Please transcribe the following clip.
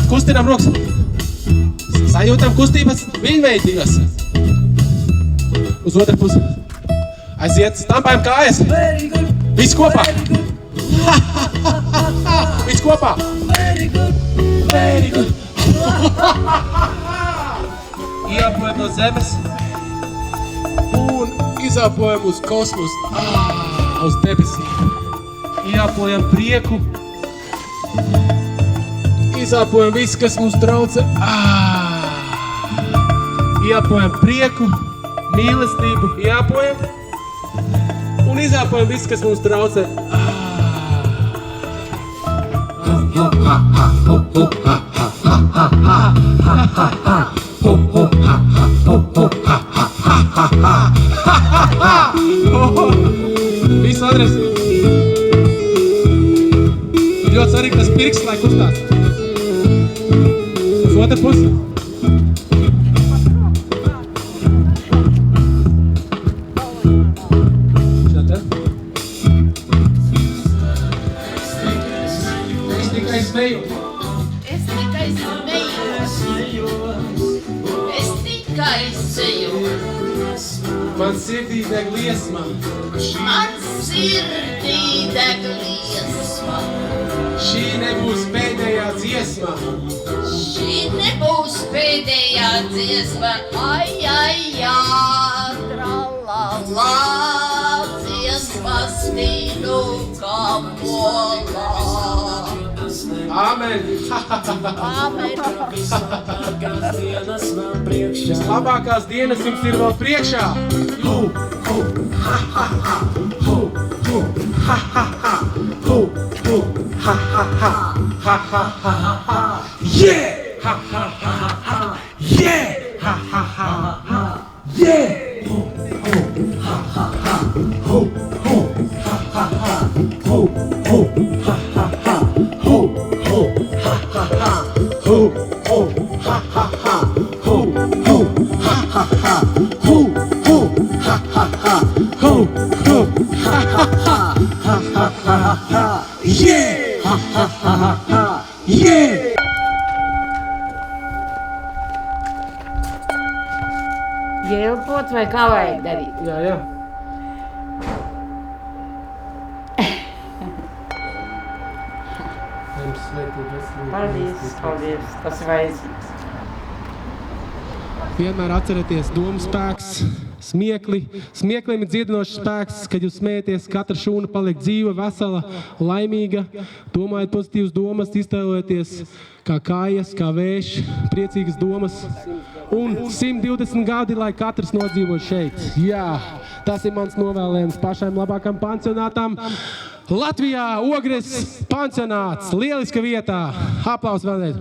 kustinām rokas. Sajūtam kustības viņveidīgas. Uz otru pusi. Aiziet, stampājam kājas. Viss kopā. Viss kopā. Very good. Ieelpojam no zemes. Un izelpojam uz kosmosu. Uz debesīm. Ieelpojam prieku. Izelpojam visu, kas mums traucē. Ieelpojam prieku, mīlestību. Ieelpojam. Un izelpojam visu, kas mums traucē. Visu adresi. Ļoti svarīgi tas pirksts, lai kustās. Uz otru pusi. Šādā. Es tikai smeju. Man sirdī deg liesma. Šī nebūs pēdējā dziesma. Ai, tralala, dziesmas vīnu kapolā. Āmen. Labākās dienas jums ir vēl priekšā. Yeah! Ieelpot vai kā vajag darīt? Jā. Paldies, tas ir vajadzīgs. Vienmēr atcerieties domu spēks, smiekli. Smieklim ir dziedinošs spēks, kad jūs smējaties, katra šūna paliek dzīva, vesela, laimīga. Domājiet pozitīvas domas, iztēlojieties kā kājas, kā vējš, priecīgas domas. Un 120 gadi, lai katrs nodzīvo šeit. Jā, tas ir mans novēlējums pašām labākam pansionātām. Latvijā Ogres pansionāts, lieliska vietā. Aplaus vēlreiz.